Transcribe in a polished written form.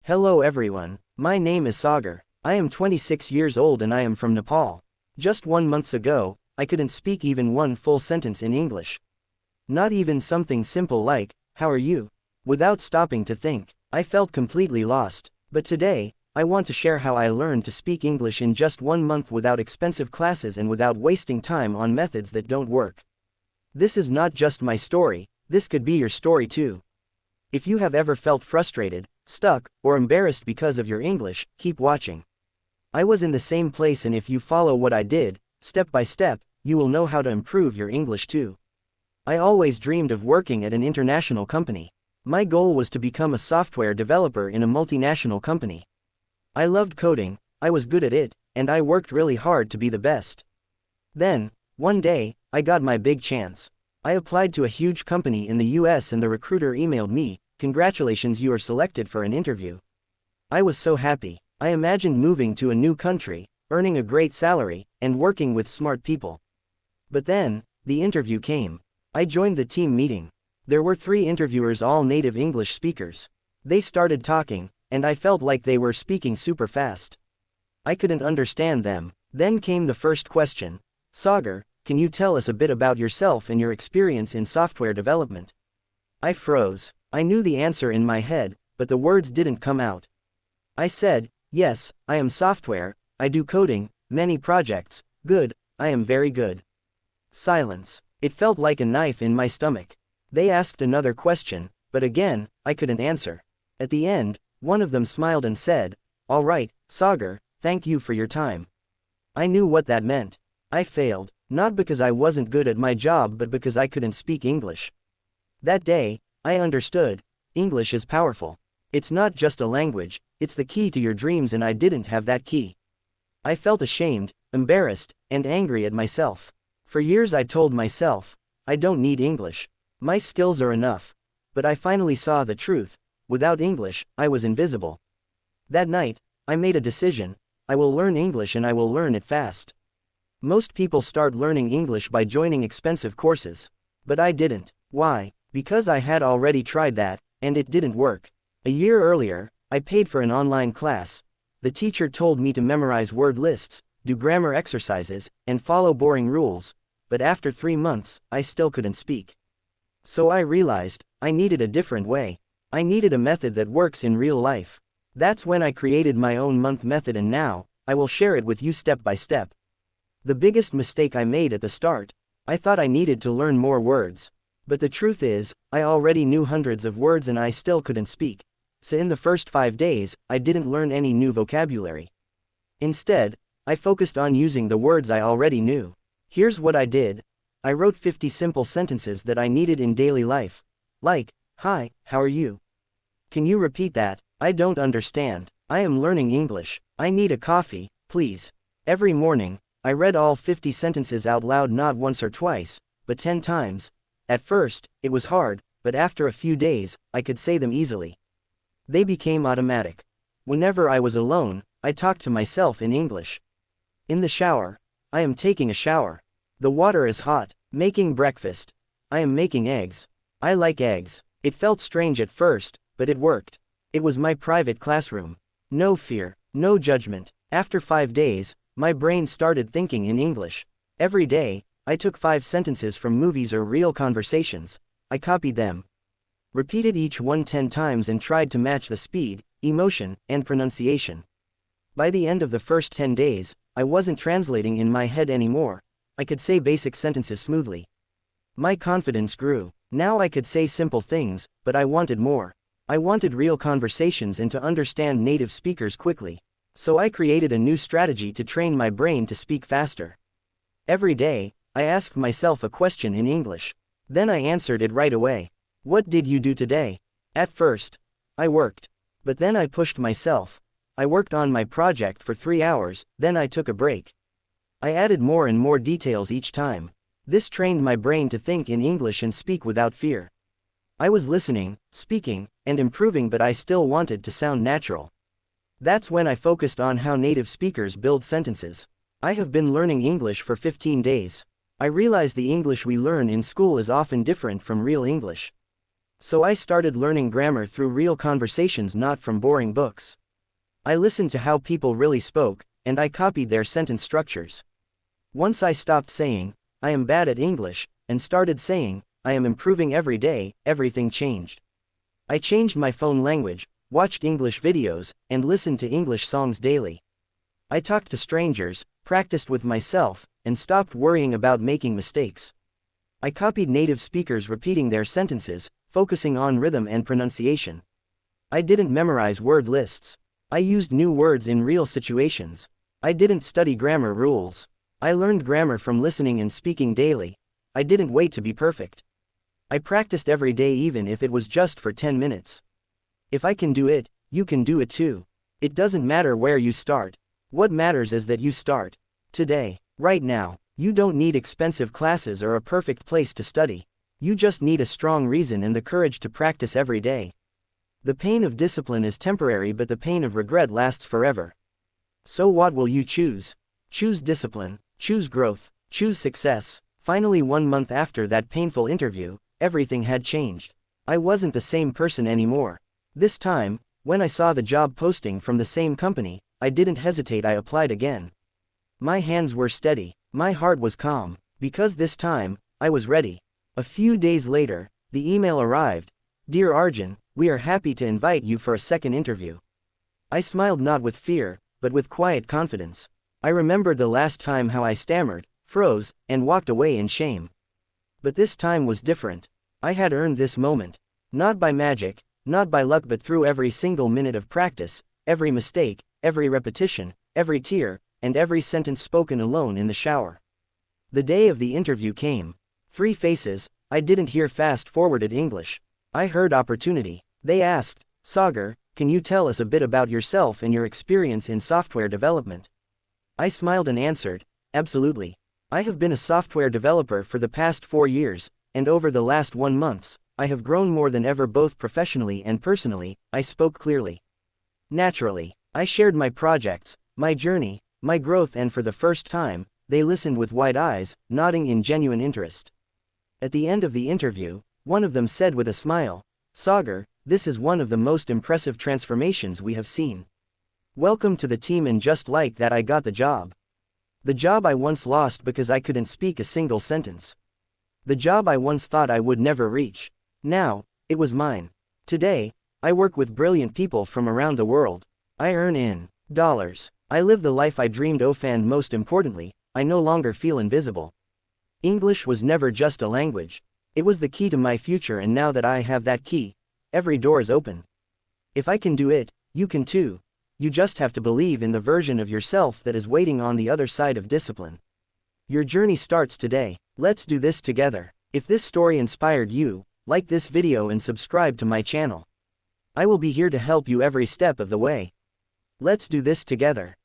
Hello everyone, my name is Sagar. I am 26 years old and I am from Nepal. Just 1 month ago, I couldn't speak even one full sentence in English. Not even something simple like, how are you? Without stopping to think, I felt completely lost. But today, I want to share how I learned to speak English in just 1 month without expensive classes and without wasting time on methods that don't work. This is not just my story, this could be your story too. If you have ever felt frustrated, stuck, or embarrassed because of your English, keep watching. I was in the same place, and if you follow what I did, step by step, you will know how to improve your English too. I always dreamed of working at an international company. My goal was to become a software developer in a multinational company. I loved coding, I was good at it, and I worked really hard to be the best. Then, one day, I got my big chance. I applied to a huge company in the US and the recruiter emailed me, "Congratulations, you are selected for an interview." I was so happy. I imagined moving to a new country, earning a great salary, and working with smart people. But then, the interview came. I joined the team meeting. There were 3 interviewers, all native English speakers. They started talking, and I felt like they were speaking super fast. I couldn't understand them. Then came the first question. "Sagar, can you tell us a bit about yourself and your experience in software development?" I froze. I knew the answer in my head, but the words didn't come out. I said, "Yes, I am software, I do coding, many projects, good, I am very good." Silence. It felt like a knife in my stomach. They asked another question, but again, I couldn't answer. At the end, one of them smiled and said, "All right, Sagar, thank you for your time." I knew what that meant. I failed, not because I wasn't good at my job but because I couldn't speak English. That day, I understood, English is powerful. It's not just a language, it's the key to your dreams, and I didn't have that key. I felt ashamed, embarrassed, and angry at myself. For years I told myself, I don't need English. My skills are enough. But I finally saw the truth. Without English, I was invisible. That night, I made a decision. I will learn English and I will learn it fast. Most people start learning English by joining expensive courses. But I didn't. Why? Because I had already tried that, and it didn't work. A year earlier, I paid for an online class. The teacher told me to memorize word lists, do grammar exercises, and follow boring rules. But after 3 months, I still couldn't speak. So I realized, I needed a different way. I needed a method that works in real life. That's when I created my own month method, and now, I will share it with you step by step. The biggest mistake I made at the start, I thought I needed to learn more words. But the truth is, I already knew hundreds of words and I still couldn't speak. So in the first 5 days, I didn't learn any new vocabulary. Instead, I focused on using the words I already knew. Here's what I did. I wrote 50 simple sentences that I needed in daily life. Like, "Hi, how are you? Can you repeat that? I don't understand. I am learning English. I need a coffee, please." Every morning, I read all 50 sentences out loud, not once or twice, but 10 times. At first, it was hard, but after a few days, I could say them easily. They became automatic. Whenever I was alone, I talked to myself in English. In the shower, "I am taking a shower." The water is hot. Making breakfast. "I am making eggs. I like eggs." It felt strange at first, but it worked. It was my private classroom. No fear, no judgment. After 5 days, my brain started thinking in English. Every day, I took 5 sentences from movies or real conversations. I copied them, repeated each one 10 times, and tried to match the speed, emotion, and pronunciation. By the end of the first 10 days, I wasn't translating in my head anymore. I could say basic sentences smoothly. My confidence grew. Now I could say simple things, but I wanted more. I wanted real conversations and to understand native speakers quickly. So I created a new strategy to train my brain to speak faster. Every day, I asked myself a question in English. Then I answered it right away. "What did you do today?" At first, I worked. But then I pushed myself. I worked on my project for 3 hours, then I took a break. I added more and more details each time. This trained my brain to think in English and speak without fear. I was listening, speaking, and improving, but I still wanted to sound natural. That's when I focused on how native speakers build sentences. I have been learning English for 15 days. I realize the English we learn in school is often different from real English. So I started learning grammar through real conversations, not from boring books. I listened to how people really spoke, and I copied their sentence structures. Once I stopped saying, "I am bad at English," and started saying, "I am improving every day," everything changed. I changed my phone language, watched English videos, and listened to English songs daily. I talked to strangers, practiced with myself, and stopped worrying about making mistakes. I copied native speakers repeating their sentences, focusing on rhythm and pronunciation. I didn't memorize word lists. I used new words in real situations. I didn't study grammar rules. I learned grammar from listening and speaking daily. I didn't wait to be perfect. I practiced every day, even if it was just for 10 minutes. If I can do it, you can do it too. It doesn't matter where you start. What matters is that you start. Today, right now. You don't need expensive classes or a perfect place to study. You just need a strong reason and the courage to practice every day. The pain of discipline is temporary, but the pain of regret lasts forever. So what will you choose? Choose discipline, choose growth, choose success. Finally, 1 month after that painful interview, everything had changed. I wasn't the same person anymore. This time, when I saw the job posting from the same company, I didn't hesitate, I applied again. My hands were steady. My heart was calm, because this time, I was ready. A few days later, the email arrived. "Dear Arjun, we are happy to invite you for a second interview." I smiled, not with fear, but with quiet confidence. I remembered the last time how I stammered, froze, and walked away in shame. But this time was different. I had earned this moment. Not by magic, not by luck, but through every single minute of practice, every mistake, every repetition, every tear, and every sentence spoken alone in the shower. The day of the interview came. 3 faces. I didn't hear fast-forwarded English. I heard opportunity. They asked, "Sagar, can you tell us a bit about yourself and your experience in software development?" I smiled and answered, "Absolutely. I have been a software developer for the past 4 years, and over the last 1 month, I have grown more than ever, both professionally and personally." I spoke clearly. Naturally, I shared my projects, my journey, my growth, and for the first time, they listened with wide eyes, nodding in genuine interest. At the end of the interview, one of them said with a smile, "Sagar, this is one of the most impressive transformations we have seen. Welcome to the team." And just like that, I got the job. The job I once lost because I couldn't speak a single sentence. The job I once thought I would never reach. Now, it was mine. Today, I work with brilliant people from around the world. I earn in dollars. I live the life I dreamed of, and most importantly, I no longer feel invisible. English was never just a language. It was the key to my future, and now that I have that key, every door is open. If I can do it, you can too. You just have to believe in the version of yourself that is waiting on the other side of discipline. Your journey starts today. Let's do this together. If this story inspired you, like this video and subscribe to my channel. I will be here to help you every step of the way. Let's do this together.